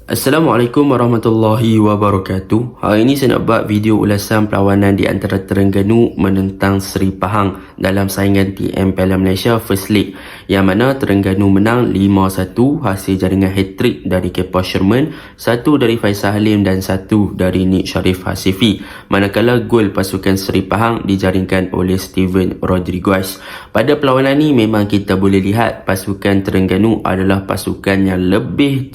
Assalamualaikum warahmatullahi wabarakatuh. Hari ini saya nak buat video ulasan perlawanan di antara Terengganu menentang Seri Pahang dalam saingan TM Piala Malaysia First League, yang mana Terengganu menang 5-1 hasil jaringan hat-trick dari Kepa Sherman, 1 dari Faisal Halim dan 1 dari Nik Sharif Hasifi, manakala gol pasukan Seri Pahang dijaringkan oleh Steven Rodriguez. Pada perlawanan ini memang kita boleh lihat pasukan Terengganu adalah pasukan yang lebih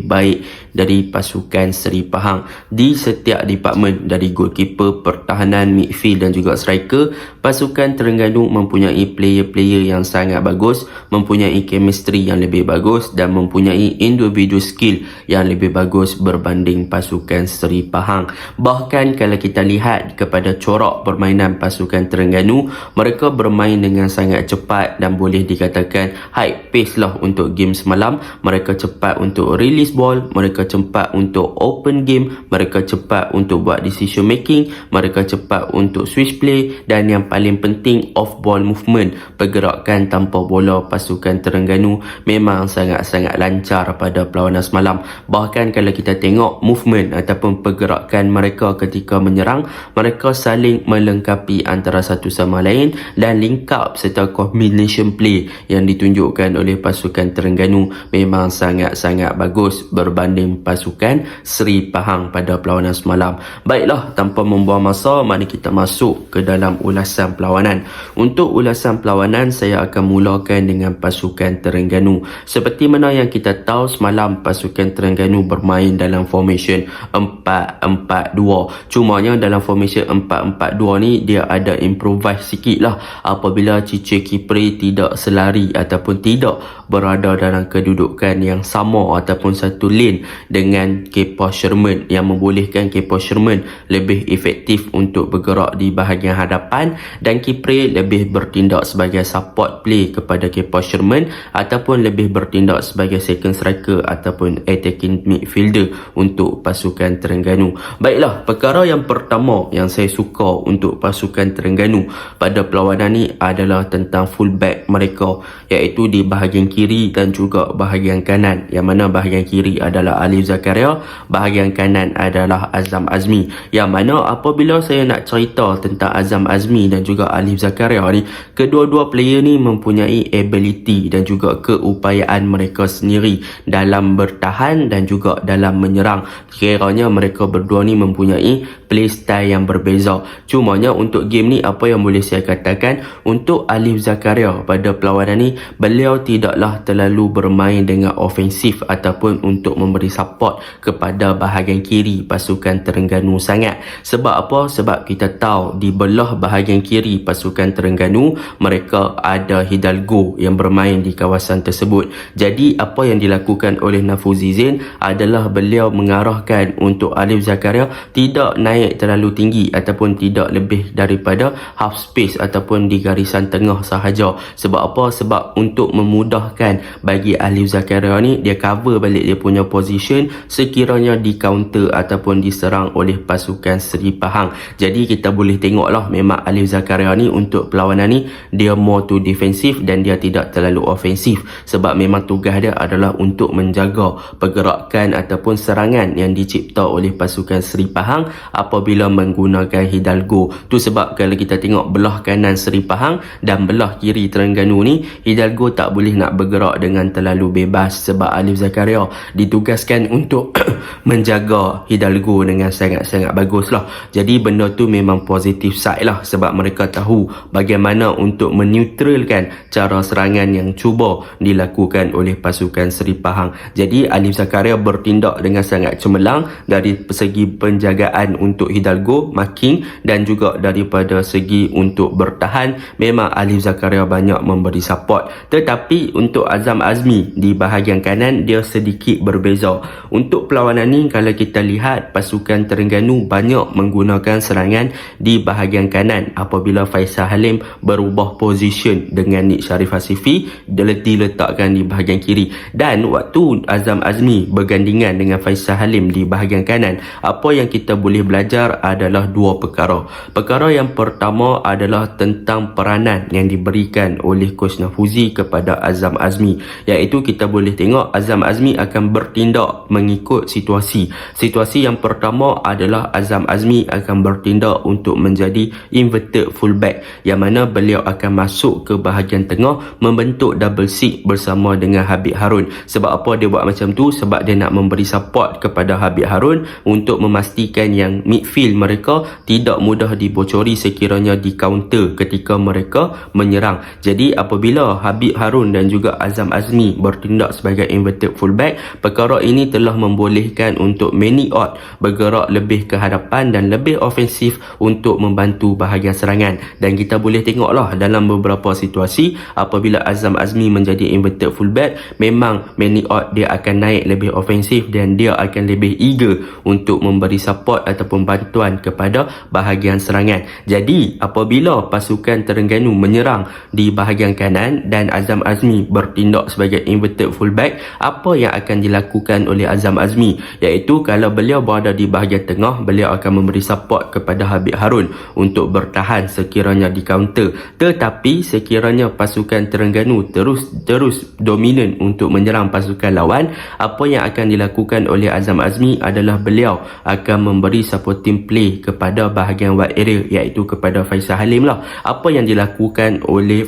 baik dari pasukan Seri Pahang di setiap departmen, dari goalkeeper, pertahanan, midfield dan juga striker. Pasukan Terengganu mempunyai player-player yang sangat bagus, mempunyai chemistry yang lebih bagus dan mempunyai individual skill yang lebih bagus berbanding pasukan Seri Pahang. Bahkan kalau kita lihat kepada corak permainan pasukan Terengganu, mereka bermain dengan sangat cepat dan boleh dikatakan high pace lah untuk game semalam. Mereka cepat untuk release ball, mereka cepat untuk open game, mereka cepat untuk buat decision making, mereka cepat untuk switch play, dan yang paling penting off ball movement, pergerakan tanpa bola pasukan Terengganu memang sangat-sangat lancar pada perlawanan semalam. Bahkan kalau kita tengok movement ataupun pergerakan mereka ketika menyerang, mereka saling melengkapi antara satu sama lain, dan link up serta combination play yang ditunjukkan oleh pasukan Terengganu memang sangat-sangat bagus berbanding pasukan Seri Pahang pada perlawanan semalam. Baiklah, tanpa membuang masa, mari kita masuk ke dalam ulasan perlawanan. Untuk ulasan perlawanan, saya akan mulakan dengan pasukan Terengganu. Seperti mana yang kita tahu, semalam pasukan Terengganu bermain dalam formation 4-4-2. Cumanya dalam formation 4-4-2 ni dia ada improvise sikit lah apabila Cice Kipre tidak selari ataupun tidak berada dalam kedudukan yang sama ataupun satu lane dengan Kepa Sherman, yang membolehkan Kepa Sherman lebih efektif untuk bergerak di bahagian hadapan dan Kipre lebih bertindak sebagai support play kepada Kepa Sherman ataupun lebih bertindak sebagai second striker ataupun attacking midfielder untuk pasukan Terengganu. Baiklah, perkara yang pertama yang saya suka untuk pasukan Terengganu pada perlawanan ni adalah tentang fullback mereka, iaitu di bahagian kiri dan juga bahagian kanan, yang mana bahagian kiri adalah Alif Zakaria, bahagian kanan adalah Azam Azmi. Yang mana apabila saya nak cerita tentang Azam Azmi dan juga Alif Zakaria ni, kedua-dua player ni mempunyai ability dan juga keupayaan mereka sendiri dalam bertahan dan juga dalam menyerang. Kiranya mereka berdua ni mempunyai playstyle yang berbeza. Cumanya untuk game ni, apa yang boleh saya katakan, untuk Alif Zakaria pada perlawanan ni, beliau tidaklah terlalu bermain dengan ofensif ataupun untuk memberi support kepada bahagian kiri pasukan Terengganu sangat. Sebab apa? Sebab kita tahu di belah bahagian kiri pasukan Terengganu mereka ada Hidalgo yang bermain di kawasan tersebut. Jadi apa yang dilakukan oleh Nafuzi Zain adalah beliau mengarahkan untuk Alif Zakaria tidak naik terlalu tinggi ataupun tidak lebih daripada half space ataupun di garisan tengah sahaja. Sebab apa? Sebab untuk memudahkan bagi Alif Zakaria ni, dia cover balik dia punya position sekiranya di counter ataupun diserang oleh pasukan Seri Pahang. Jadi kita boleh tengoklah memang Alif Zakaria ni untuk perlawanan ni dia more to defensif dan dia tidak terlalu ofensif, sebab memang tugas dia adalah untuk menjaga pergerakan ataupun serangan yang dicipta oleh pasukan Seri Pahang apabila menggunakan Hidalgo. Tu sebab kalau kita tengok belah kanan Seri Pahang dan belah kiri Terengganu ni, Hidalgo tak boleh nak bergerak dengan terlalu bebas sebab Alif Zakaria ditugaskan untuk menjaga Hidalgo dengan sangat-sangat bagus lah. Jadi benda tu memang positif side lah, sebab mereka tahu bagaimana untuk meneutralkan cara serangan yang cuba dilakukan oleh pasukan Seri Pahang. Jadi Alif Zakaria bertindak dengan sangat cemerlang dari segi penjagaan untuk Hidalgo, marking, dan juga daripada segi untuk bertahan memang Alif Zakaria banyak memberi support. Tetapi untuk Azam Azmi di bahagian kanan dia sedikit berbeza. Untuk perlawanan ni kalau kita lihat pasukan Terengganu banyak menggunakan serangan di bahagian kanan apabila Faisal Halim berubah position dengan Nik Sharif Hasifi diletakkan di bahagian kiri, dan waktu Azam Azmi bergandingan dengan Faisal Halim di bahagian kanan, apa yang kita boleh belajar belajar adalah dua perkara. Perkara yang pertama adalah tentang peranan yang diberikan oleh Coach Nafuzi kepada Azam Azmi, iaitu kita boleh tengok Azam Azmi akan bertindak mengikut situasi. Situasi yang pertama adalah Azam Azmi akan bertindak untuk menjadi inverted fullback, yang mana beliau akan masuk ke bahagian tengah membentuk double six bersama dengan Habib Harun. Sebab apa dia buat macam tu? Sebab dia nak memberi support kepada Habib Harun untuk memastikan yang midfield mereka tidak mudah dibocori sekiranya di counter ketika mereka menyerang. Jadi apabila Habib Harun dan juga Azam Azmi bertindak sebagai inverted fullback, perkara ini telah membolehkan untuk Manny Ott bergerak lebih ke hadapan dan lebih ofensif untuk membantu bahagian serangan. Dan kita boleh tengoklah dalam beberapa situasi apabila Azam Azmi menjadi inverted fullback, memang Manny Ott dia akan naik lebih ofensif dan dia akan lebih eager untuk memberi support ataupun bantuan kepada bahagian serangan. Jadi apabila pasukan Terengganu menyerang di bahagian kanan dan Azam Azmi bertindak sebagai inverted fullback, apa yang akan dilakukan oleh Azam Azmi? Iaitu kalau beliau berada di bahagian tengah, beliau akan memberi support kepada Habib Harun untuk bertahan sekiranya di counter. Tetapi sekiranya pasukan Terengganu terus dominan untuk menyerang pasukan lawan, apa yang akan dilakukan oleh Azam Azmi adalah beliau akan memberi supporting play kepada bahagian wide area, iaitu kepada Faisal Halim lah. Apa yang dilakukan oleh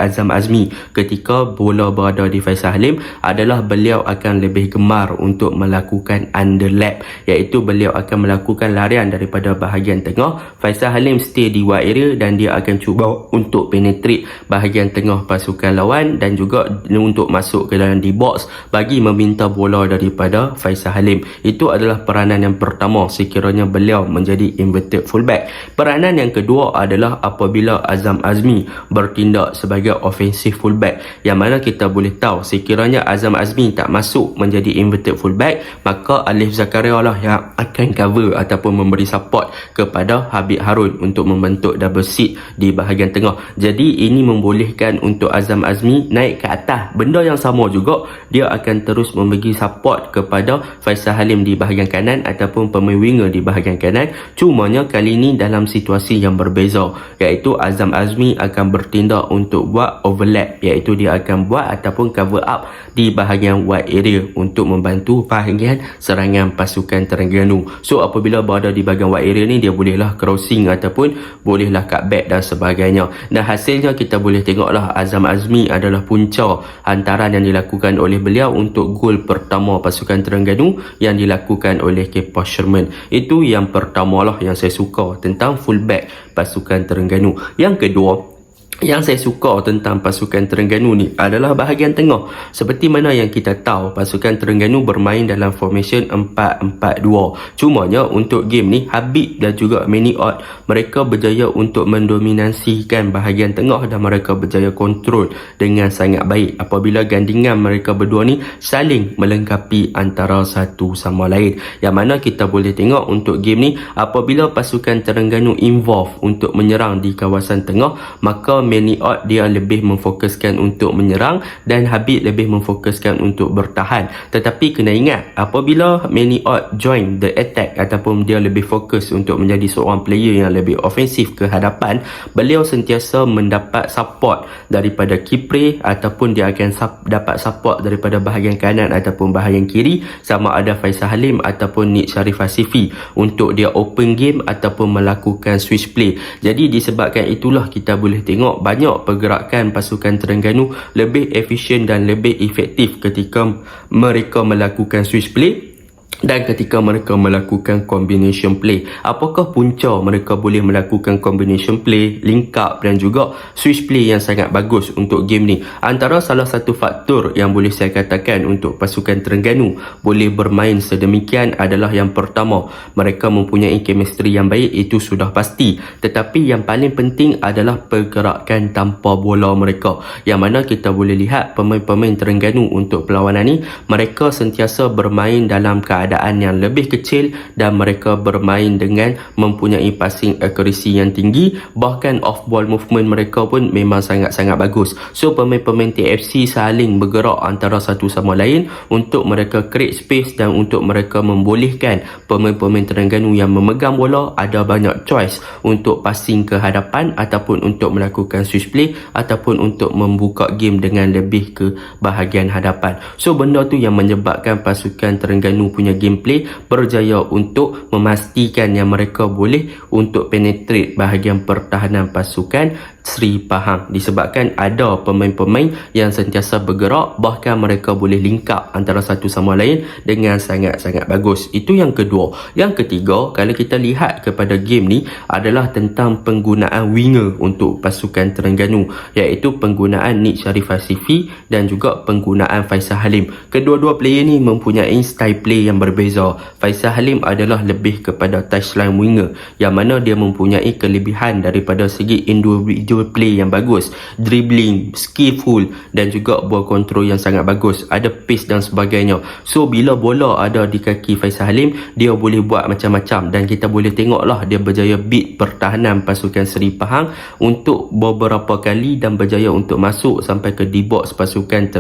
Azam Azmi ketika bola berada di Faisal Halim adalah beliau akan lebih gemar untuk melakukan underlap, iaitu beliau akan melakukan larian daripada bahagian tengah. Faisal Halim stay di wide area dan dia akan cuba untuk penetrate bahagian tengah pasukan lawan dan juga untuk masuk ke dalam di box bagi meminta bola daripada Faisal Halim. Itu adalah peranan yang pertama sekiranya beliau menjadi inverted fullback. Peranan yang kedua adalah apabila Azam Azmi bertindak sebagai offensive fullback, yang mana kita boleh tahu sekiranya Azam Azmi tak masuk menjadi inverted fullback, maka Alif Zakaria lah yang akan cover ataupun memberi support kepada Habib Harun untuk membentuk double six di bahagian tengah. Jadi ini membolehkan untuk Azam Azmi naik ke atas. Benda yang sama juga, dia akan terus memberi support kepada Faisal Halim di bahagian kanan ataupun pemain winger di bahagian kanan. Cumanya kali ini dalam situasi yang berbeza, iaitu Azam Azmi akan bertindak untuk buat overlap, iaitu dia akan buat ataupun cover up di bahagian wide area untuk membantu bahagian serangan pasukan Terengganu. So apabila berada di bahagian wide area ni, dia bolehlah crossing ataupun bolehlah cutback dan sebagainya. Dan hasilnya kita boleh tengoklah Azam Azmi adalah punca hantaran yang dilakukan oleh beliau untuk gol pertama pasukan Terengganu yang dilakukan oleh Kepa Sherman. Itu yang pertama lah yang saya suka tentang fullback pasukan Terengganu. Yang kedua yang saya suka tentang pasukan Terengganu ni adalah bahagian tengah. Seperti mana yang kita tahu, pasukan Terengganu bermain dalam formation 4-4-2. Cumanya untuk game ni, Habib dan juga Manny Ott mereka berjaya untuk mendominasikan bahagian tengah dan mereka berjaya kontrol dengan sangat baik apabila gandingan mereka berdua ni saling melengkapi antara satu sama lain. Yang mana kita boleh tengok untuk game ni, apabila pasukan Terengganu involve untuk menyerang di kawasan tengah, maka Manny Ott dia lebih memfokuskan untuk menyerang dan Habib lebih memfokuskan untuk bertahan. Tetapi kena ingat, apabila Manny Ott join the attack ataupun dia lebih fokus untuk menjadi seorang player yang lebih ofensif ke hadapan, beliau sentiasa mendapat support daripada Kipre ataupun dia akan dapat support daripada bahagian kanan ataupun bahagian kiri, sama ada Faisal Halim ataupun Nik Sharif Asifi, untuk dia open game ataupun melakukan switch play. Jadi disebabkan itulah kita boleh tengok banyak pergerakan pasukan Terengganu lebih efisien dan lebih efektif ketika mereka melakukan switch play dan ketika mereka melakukan combination play. Apakah punca mereka boleh melakukan combination play, link up dan juga switch play yang sangat bagus untuk game ni? Antara salah satu faktor yang boleh saya katakan untuk pasukan Terengganu boleh bermain sedemikian adalah yang pertama, mereka mempunyai chemistry yang baik, itu sudah pasti. Tetapi yang paling penting adalah pergerakan tanpa bola mereka, yang mana kita boleh lihat pemain-pemain Terengganu untuk perlawanan ni, mereka sentiasa bermain dalam keadaan keadaan yang lebih kecil dan mereka bermain dengan mempunyai passing accuracy yang tinggi, bahkan off ball movement mereka pun memang sangat-sangat bagus. So pemain-pemain TFC saling bergerak antara satu sama lain untuk mereka create space dan untuk mereka membolehkan pemain-pemain Terengganu yang memegang bola ada banyak choice untuk passing ke hadapan ataupun untuk melakukan switch play ataupun untuk membuka game dengan lebih ke bahagian hadapan. So benda tu yang menyebabkan pasukan Terengganu punya gameplay berjaya untuk memastikan yang mereka boleh untuk penetrate bahagian pertahanan pasukan Seri Pahang, disebabkan ada pemain-pemain yang sentiasa bergerak, bahkan mereka boleh link up antara satu sama lain dengan sangat-sangat bagus. Itu yang kedua. Yang ketiga, kalau kita lihat kepada game ni adalah tentang penggunaan winger untuk pasukan Terengganu, iaitu penggunaan Nik Sharif Asifi dan juga penggunaan Faisal Halim. Kedua-dua player ni mempunyai style play yang berbeza. Faisal Halim adalah lebih kepada touchline winger, yang mana dia mempunyai kelebihan daripada segi individual play yang bagus, dribbling, skillful dan juga ball control yang sangat bagus, ada pace dan sebagainya. So bila bola ada di kaki Faisal Halim, dia boleh buat macam-macam dan kita boleh tengoklah dia berjaya beat pertahanan pasukan Seri Pahang untuk beberapa kali dan berjaya untuk masuk sampai ke D-box pasukan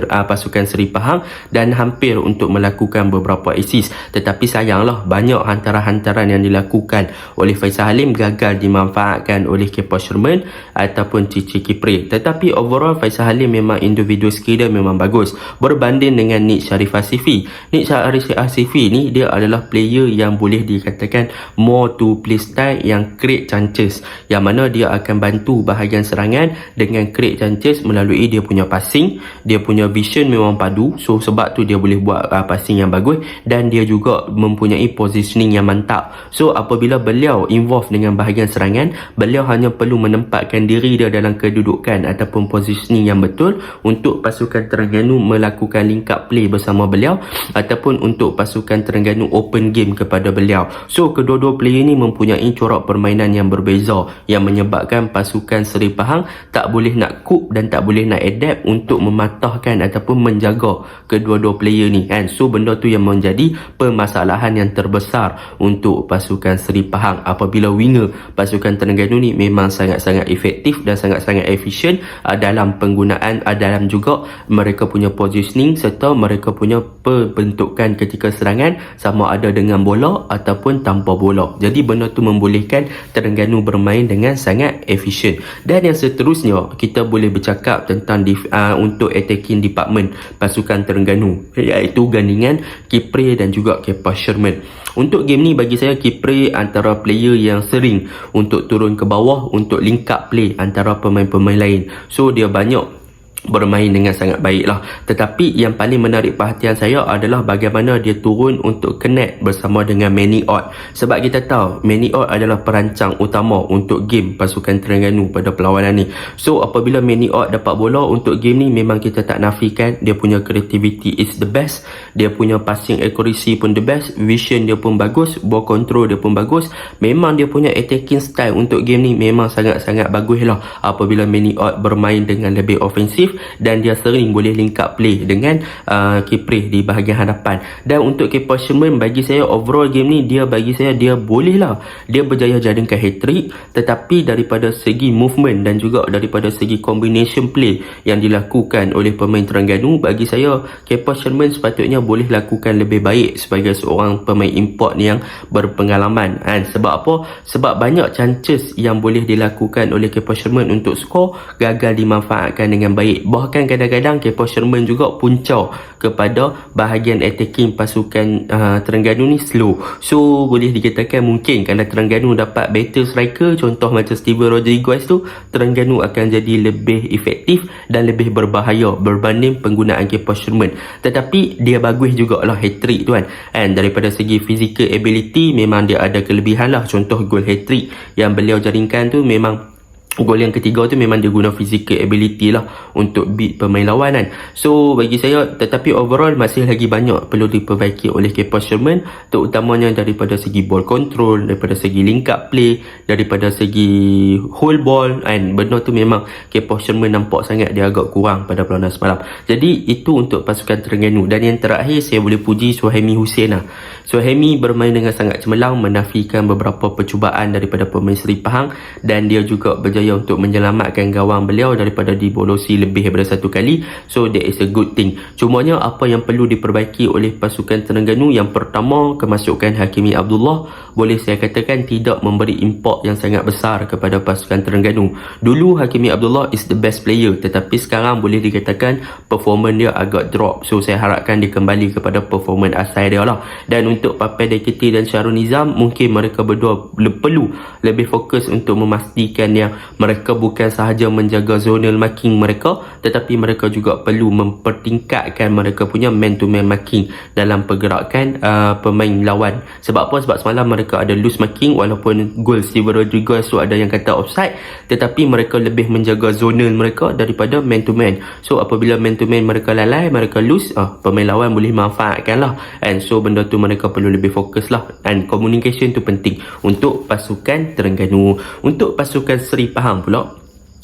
Seri Pahang dan hampir untuk melakukan beberapa assist. Tetapi sayanglah banyak hantaran-hantaran yang dilakukan oleh Faisal Halim gagal dimanfaatkan oleh Kepa Sherman ataupun Cici Kipre. Tetapi overall Faisal Halim memang individual skill dia memang bagus berbanding dengan Nik Sharif Asifi. Nik Sharif Asifi ni dia adalah player yang boleh dikatakan more to play style yang create chances, yang mana dia akan bantu bahagian serangan dengan create chances melalui dia punya passing, dia punya vision memang padu. So sebab tu dia boleh buat passing yang bagus dan dia juga mempunyai positioning yang mantap. So apabila beliau involve dengan bahagian serangan, beliau hanya perlu menempatkan diri dia dalam kedudukan ataupun positioning yang betul untuk pasukan Terengganu melakukan link up play bersama beliau ataupun untuk pasukan Terengganu open game kepada beliau. So kedua-dua player ni mempunyai corak permainan yang berbeza yang menyebabkan pasukan Seri Pahang tak boleh nak cope dan tak boleh nak adapt untuk mematahkan ataupun menjaga kedua-dua player ni kan. So benda tu yang menjadi permasalahan yang terbesar untuk pasukan Seri Pahang apabila winger pasukan Terengganu ni memang sangat-sangat efektif dan sangat-sangat efisien dalam penggunaan, dalam juga mereka punya positioning serta mereka punya perbentukan ketika serangan sama ada dengan bola ataupun tanpa bola. Jadi benda tu membolehkan Terengganu bermain dengan sangat efisien. Dan yang seterusnya kita boleh bercakap tentang untuk attacking department pasukan Terengganu, iaitu gandingan Kipre dan juga Kepa Sherman. Untuk game ni bagi saya Kipre antara player yang sering untuk turun ke bawah untuk link up play antara pemain-pemain lain. So dia banyak bermain dengan sangat baik lah. Tetapi yang paling menarik perhatian saya adalah bagaimana dia turun untuk connect bersama dengan Manny Ott. Sebab kita tahu Manny Ott adalah perancang utama untuk game pasukan Terengganu pada perlawanan ni. So apabila Manny Ott dapat bola untuk game ni, memang kita tak nafikan dia punya creativity is the best, dia punya passing accuracy pun the best, vision dia pun bagus, ball control dia pun bagus. Memang dia punya attacking style untuk game ni memang sangat-sangat bagus lah apabila Manny Ott bermain dengan lebih ofensif dan dia sering boleh link up play dengan Kipre di bahagian hadapan. Dan untuk Kepa Sherman, bagi saya overall game ni dia boleh lah, dia berjaya jadikan hat-trick, tetapi daripada segi movement dan juga daripada segi combination play yang dilakukan oleh pemain Terengganu, bagi saya Kepa Sherman sepatutnya boleh lakukan lebih baik sebagai seorang pemain import yang berpengalaman kan. Sebab apa? Sebab banyak chances yang boleh dilakukan oleh Kepa Sherman untuk skor gagal dimanfaatkan dengan baik. Bahkan kadang-kadang Kepa Sherman juga punca kepada bahagian attacking pasukan Terengganu ni slow. So boleh dikatakan mungkin kalau Terengganu dapat better striker, contoh macam Steven Rodriguez tu, Terengganu akan jadi lebih efektif dan lebih berbahaya berbanding penggunaan Kepa Sherman. Tetapi dia bagus jugalah hat-trick tu kan. And daripada segi physical ability memang dia ada kelebihan lah. Contoh gol hat-trick yang beliau jaringkan tu memang Gol yang ketiga tu memang dia guna physical ability lah untuk beat pemain lawan kan. So bagi saya, tetapi overall masih lagi banyak perlu diperbaiki oleh Kepa Sherman, terutamanya daripada segi ball control, daripada segi link up play, daripada segi hold ball, and benda tu memang Kepa Sherman nampak sangat dia agak kurang pada perlawanan semalam. Jadi itu untuk pasukan Terengganu. Dan yang terakhir saya boleh puji Suhaimi Hussein lah. Suhaimi bermain dengan sangat cemerlang, menafikan beberapa percubaan daripada pemain Seri Pahang, dan dia juga berjaya untuk menyelamatkan gawang beliau daripada dibolosi lebih daripada satu kali. So that is a good thing. Cumanya apa yang perlu diperbaiki oleh pasukan Terengganu, yang pertama, kemasukan Hakimi Abdullah boleh saya katakan tidak memberi impak yang sangat besar kepada pasukan Terengganu. Dulu Hakimi Abdullah is the best player, tetapi sekarang boleh dikatakan performance dia agak drop. So saya harapkan dia kembali kepada performance asal dia lah. Dan untuk Papai Dekiti dan Syahrul Nizam, mungkin mereka berdua perlu lebih fokus untuk memastikan yang mereka bukan sahaja menjaga zonal marking mereka, tetapi mereka juga perlu mempertingkatkan mereka punya man to man marking dalam pergerakan pemain lawan. Sebab apa? Sebab semalam mereka ada loose marking, walaupun gol Steven Rodriguez tu ada yang kata offside, tetapi mereka lebih menjaga zonal mereka daripada man to man. So apabila man to man mereka lalai, mereka loose, pemain lawan boleh manfaatkan lah. And so benda tu mereka perlu lebih fokus lah. And communication tu penting untuk pasukan Terengganu. Untuk pasukan Seri Pahang pula,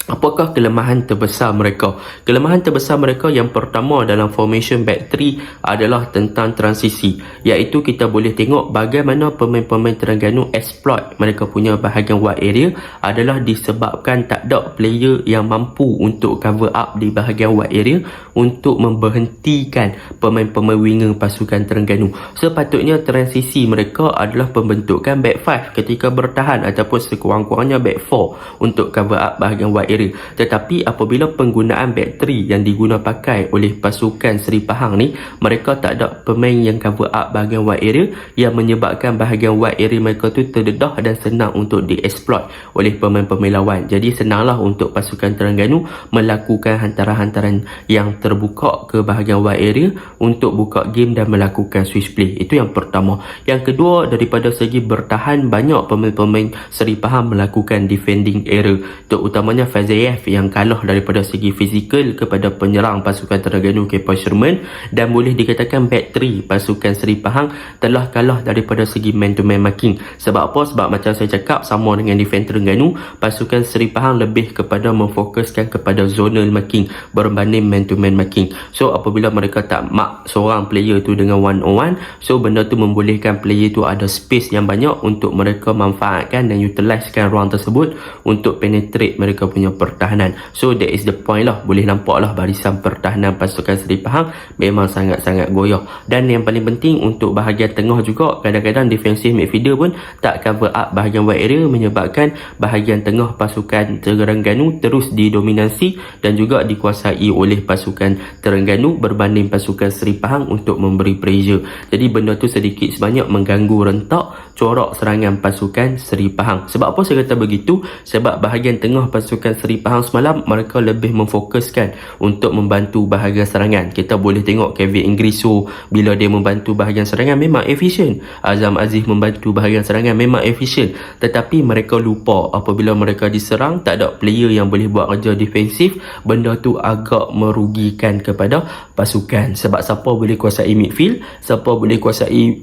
apakah kelemahan terbesar mereka? Kelemahan terbesar mereka yang pertama dalam formation back 3 adalah tentang transisi, iaitu kita boleh tengok bagaimana pemain-pemain Terengganu exploit mereka punya bahagian wide area adalah disebabkan tak ada player yang mampu untuk cover up di bahagian wide area untuk memberhentikan pemain-pemain winger pasukan Terengganu. Sepatutnya transisi mereka adalah pembentukan back 5 ketika bertahan, ataupun sekurang-kurangnya back 4 untuk cover up bahagian wide area. Tetapi apabila penggunaan back 3 yang diguna pakai oleh pasukan Seri Pahang ni, mereka tak ada pemain yang cover up bahagian wide area, yang menyebabkan bahagian wide area mereka tu terdedah dan senang untuk dieksploit oleh pemain-pemain lawan. Jadi senanglah untuk pasukan Terengganu melakukan hantaran-hantaran yang terbuka ke bahagian wide area untuk buka game dan melakukan switch play. Itu yang pertama. Yang kedua, daripada segi bertahan, banyak pemain-pemain Seri Pahang melakukan defending error, terutamanya Zayev yang kalah daripada segi fizikal kepada penyerang pasukan Terengganu Kepa Sherman, dan boleh dikatakan back 3 pasukan Seri Pahang telah kalah daripada segi man to man marking. Sebab apa? Sebab macam saya cakap, sama dengan defend Terengganu, pasukan Seri Pahang lebih kepada memfokuskan kepada zonal marking berbanding man to man marking. So apabila mereka tak mark seorang player tu dengan one on one, so benda tu membolehkan player tu ada space yang banyak untuk mereka manfaatkan dan utilisekan ruang tersebut untuk penetrate mereka punya pertahanan. So that is the point lah. Boleh nampak lah barisan pertahanan pasukan Seri Pahang memang sangat-sangat goyah. Dan yang paling penting untuk bahagian tengah juga, kadang-kadang defensive midfielder pun tak cover up bahagian wide area, menyebabkan bahagian tengah pasukan Terengganu terus didominasi dan juga dikuasai oleh pasukan Terengganu berbanding pasukan Seri Pahang untuk memberi pressure. Jadi benda tu sedikit sebanyak mengganggu rentak corak serangan pasukan Seri Pahang. Sebab apa saya kata begitu? Sebab bahagian tengah pasukan Seri Pahang semalam mereka lebih memfokuskan untuk membantu bahagian serangan. Kita boleh tengok Kevin Ingriso bila dia membantu bahagian serangan memang efisien. Azam Aziz membantu bahagian serangan memang efisien. Tetapi mereka lupa apabila mereka diserang tak ada player yang boleh buat kerja defensif. Benda tu agak merugikan kepada pasukan. Sebab siapa boleh kuasai midfield, siapa boleh kuasai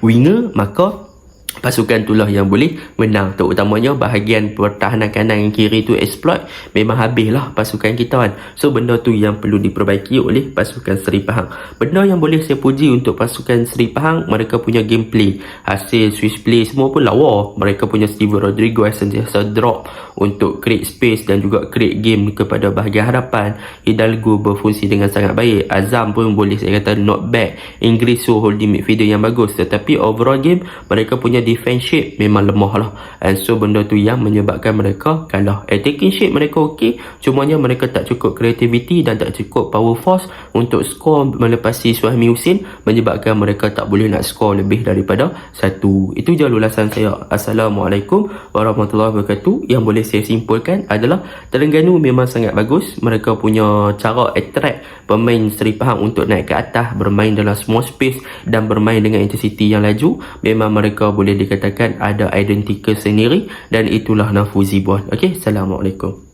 winger, maka pasukan itulah yang boleh menang. Terutamanya bahagian pertahanan kanan dan kiri tu exploit, memang habislah pasukan kita kan. So benda tu yang perlu diperbaiki oleh pasukan Seri Pahang. Benda yang boleh saya puji untuk pasukan Seri Pahang, mereka punya gameplay, hasil switch play semua pun lawa. Mereka punya Steven Rodriguez sentiasa drop untuk create space dan juga create game kepada bahagian hadapan. Hidalgo berfungsi dengan sangat baik. Azam pun boleh saya kata not bad. Ingriso holding midfielder yang bagus. Tetapi overall game mereka punya defense shape memang lemah lah. And so benda tu yang menyebabkan mereka kalah. Attacking shape mereka okey, cumanya mereka tak cukup creativity dan tak cukup power force untuk skor melepasi Suhaimi Hussein, menyebabkan mereka tak boleh nak skor lebih daripada 1. Itu je ulasan saya. Assalamualaikum warahmatullahi wabarakatuh. Yang boleh saya simpulkan adalah Terengganu memang sangat bagus. Mereka punya cara attract pemain Seri Pahang untuk naik ke atas, bermain dalam small space dan bermain dengan intensity yang laju. Memang mereka boleh dikatakan ada identical sendiri dan itulah Nafuzi Bond. Okey, Assalamualaikum.